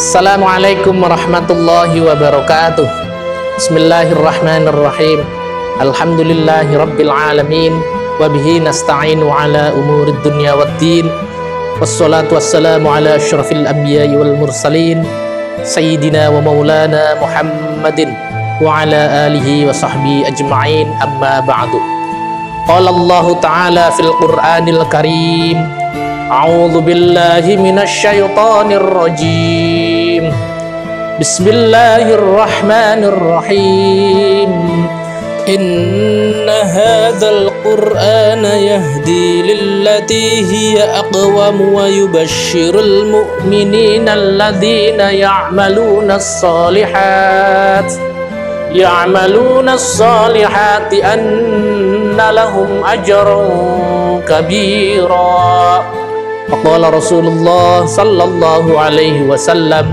Assalamualaikum warahmatullahi wabarakatuh. Bismillahirrahmanirrahim. Alhamdulillahi rabbil alamin. Wabihi nasta'inu ala umurid dunya waddin. Wassalatu wassalamu ala asyrafil anbiya'i wal mursalin Sayyidina wa maulana Muhammadin wa ala alihi wa sahbihi ajma'in, amma ba'du. Qala Allah ta'ala fil Qur'anil Karim, a'udzu billahi minasy syaithanir rajim. Bismillahirrahmanirrahim. Inna hadzal Qur'ana yahdi lillati hiya aqwam wa yubashshirul mu'minina alladhina ya'maluna as-salihati anna lahum ajran kabira. Faqala Rasulullah sallallahu alaihi wasallam,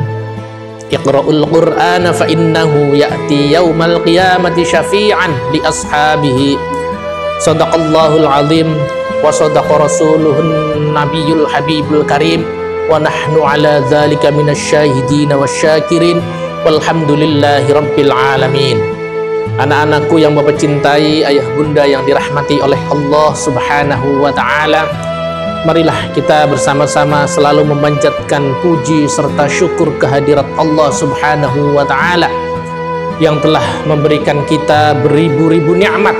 Iqra'ul Qur'ana fa innahu ya'ti yaumal qiyamati syafi'an li ashabihi. Shadaqallahul azim wa shadaqa rasuluhun nabiyul habibul karim wa nahnu ala dzalika minasyahidin wasyakirin walhamdulillahi rabbil alamin. Anak-anakku yang Bapak cintai, ayah bunda yang dirahmati oleh Allah Subhanahu wa taala, marilah kita bersama-sama selalu memanjatkan puji serta syukur kehadirat Allah Subhanahu wa ta'ala yang telah memberikan kita beribu-ribu nikmat,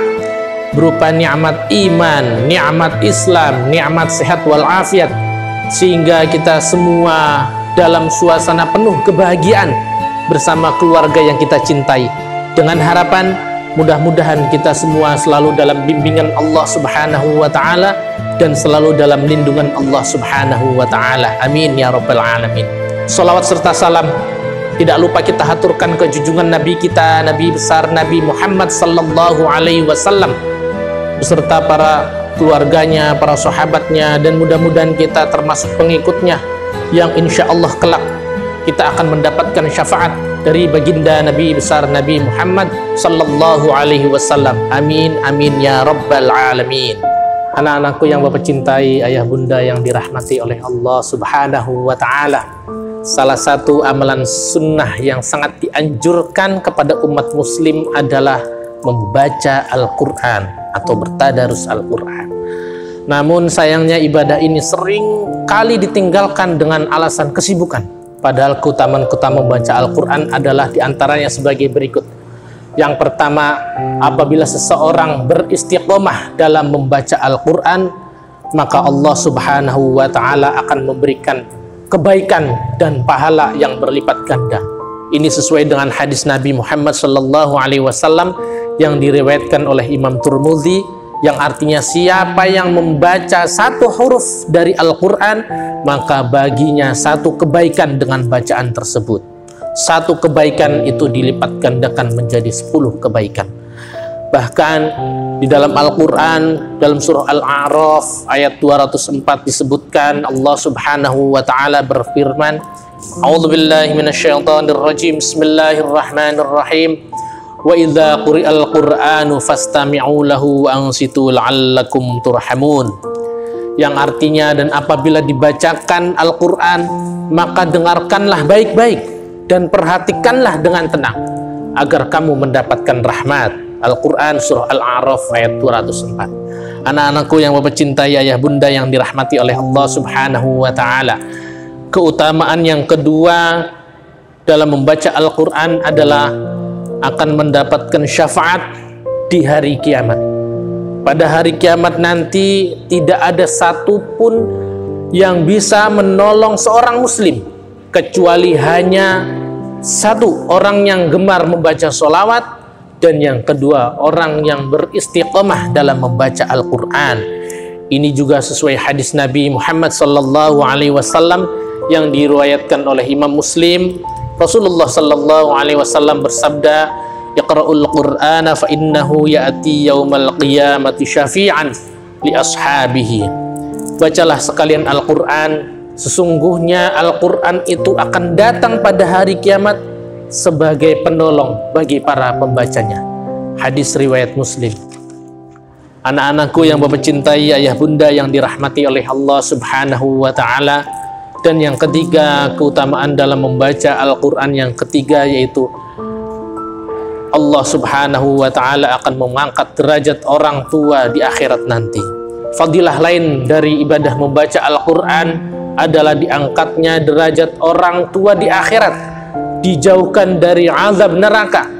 berupa nikmat iman, nikmat Islam, nikmat sehat walafiat, sehingga kita semua dalam suasana penuh kebahagiaan bersama keluarga yang kita cintai, dengan harapan mudah-mudahan kita semua selalu dalam bimbingan Allah Subhanahu wa ta'ala dan selalu dalam lindungan Allah Subhanahu wa ta'ala. Amin ya rabbal alamin. Salawat serta salam tidak lupa kita haturkan ke junjungan Nabi kita, Nabi besar Nabi Muhammad sallallahu alaihi wasallam, beserta para keluarganya, para sahabatnya, dan mudah-mudahan kita termasuk pengikutnya yang insya Allah kelak kita akan mendapatkan syafaat dari baginda Nabi besar Nabi Muhammad sallallahu alaihi wasallam. Amin amin ya rabbal alamin. Anak-anakku yang Bapak cintai, ayah bunda yang dirahmati oleh Allah Subhanahu wa ta'ala, salah satu amalan sunnah yang sangat dianjurkan kepada umat muslim adalah membaca Al-Quran atau bertadarus Al-Quran. Namun sayangnya ibadah ini sering kali ditinggalkan dengan alasan kesibukan, padahal keutamaan membaca Al-Quran adalah diantaranya sebagai berikut. Yang pertama, apabila seseorang beristiqomah dalam membaca Al-Quran, maka Allah Subhanahu wa ta'ala akan memberikan kebaikan dan pahala yang berlipat ganda. Ini sesuai dengan hadis Nabi Muhammad sallallahu alaihi wasallam yang diriwayatkan oleh Imam Tirmidzi, yang artinya siapa yang membaca satu huruf dari Al-Quran, maka baginya satu kebaikan dengan bacaan tersebut. Satu kebaikan itu dilipat gandakan menjadi 10 kebaikan. Bahkan di dalam Al-Quran, dalam surah Al-A'raf ayat 204 disebutkan Allah Subhanahu wa ta'ala berfirman, A'udzubillahi minasyaitonirrajim, Bismillahirrahmanirrahim, Wa idza quri'al Qur'anu fastami'u lahu wa ansitu la'allakum turhamun. Yang artinya, dan apabila dibacakan Al-Quran, maka dengarkanlah baik-baik dan perhatikanlah dengan tenang agar kamu mendapatkan rahmat. Al-Quran surah Al-A'raf ayat 204. Anak-anakku yang Bapak cintai, ayah bunda yang dirahmati oleh Allah Subhanahu wa ta'ala, keutamaan yang kedua dalam membaca Al-Quran adalah akan mendapatkan syafaat di hari kiamat. Pada hari kiamat nanti tidak ada satupun yang bisa menolong seorang muslim kecuali hanya satu, orang yang gemar membaca sholawat, dan yang kedua, orang yang beristiqomah dalam membaca Al-Quran. Ini juga sesuai hadis Nabi Muhammad sallallahu alaihi wasallam yang diriwayatkan oleh Imam Muslim. Rasulullah sallallahu alaihi wasallam bersabda, Iqra'ul Qur'ana fa innahu ya'ti yaumal qiyamati syafi'an li ashabihi. Bacalah sekalian Al-Quran, sesungguhnya Al-Quran itu akan datang pada hari kiamat sebagai penolong bagi para pembacanya. Hadis riwayat Muslim. Anak-anakku yang Bapak cintai, ayah bunda yang dirahmati oleh Allah Subhanahu wa ta'ala, Dan yang ketiga, keutamaan dalam membaca Al-Quran yang ketiga yaitu Allah subhanahu wa ta'ala akan mengangkat derajat orang tua di akhirat nanti. Fadilah lain dari ibadah membaca Al-Quran adalah diangkatnya derajat orang tua di akhirat, dijauhkan dari azab neraka,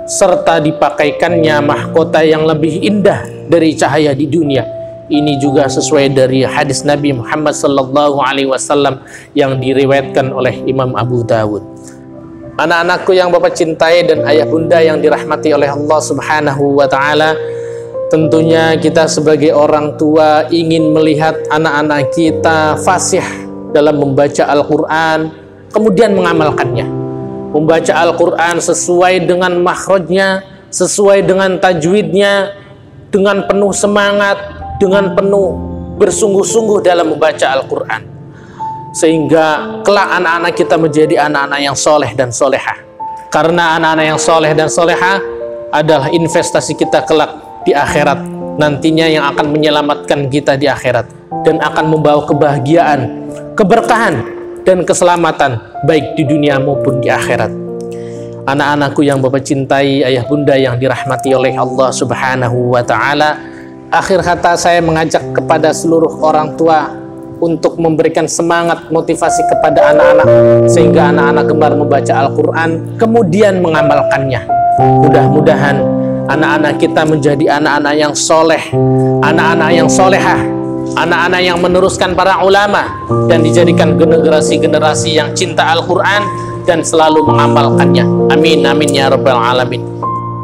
serta dipakaikannya mahkota yang lebih indah dari cahaya di dunia. Ini juga sesuai dari hadis Nabi Muhammad SAW yang diriwayatkan oleh Imam Abu Dawud. Anak-anakku yang Bapak cintai dan ayah bunda yang dirahmati oleh Allah Subhanahu wa ta'ala, tentunya kita sebagai orang tua ingin melihat anak-anak kita fasih dalam membaca Al-Quran, kemudian mengamalkannya. Membaca Al-Quran sesuai dengan makhrajnya, sesuai dengan tajwidnya, dengan penuh semangat, dengan penuh bersungguh-sungguh dalam membaca Al-Quran, sehingga kelak anak-anak kita menjadi anak-anak yang soleh dan solehah. Karena anak-anak yang soleh dan solehah adalah investasi kita kelak di akhirat nantinya, yang akan menyelamatkan kita di akhirat dan akan membawa kebahagiaan, keberkahan, dan keselamatan baik di dunia maupun di akhirat. Anak-anakku yang Bapak cintai, ayah bunda yang dirahmati oleh Allah Subhanahu wa ta'ala, akhir kata saya mengajak kepada seluruh orang tua untuk memberikan semangat motivasi kepada anak-anak, sehingga anak-anak gemar membaca Al-Quran kemudian mengamalkannya. Mudah-mudahan anak-anak kita menjadi anak-anak yang soleh, anak-anak yang solehah, anak-anak yang meneruskan para ulama, dan dijadikan generasi-generasi yang cinta Al-Quran dan selalu mengamalkannya. Amin, amin ya rabbal alamin.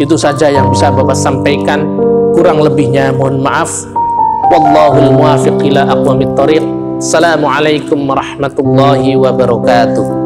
Itu saja yang bisa Bapak sampaikan, kurang lebihnya mohon maaf. Wallahul muwaffiq ila aqwamit thoriq. Assalamualaikum warahmatullahi wabarakatuh.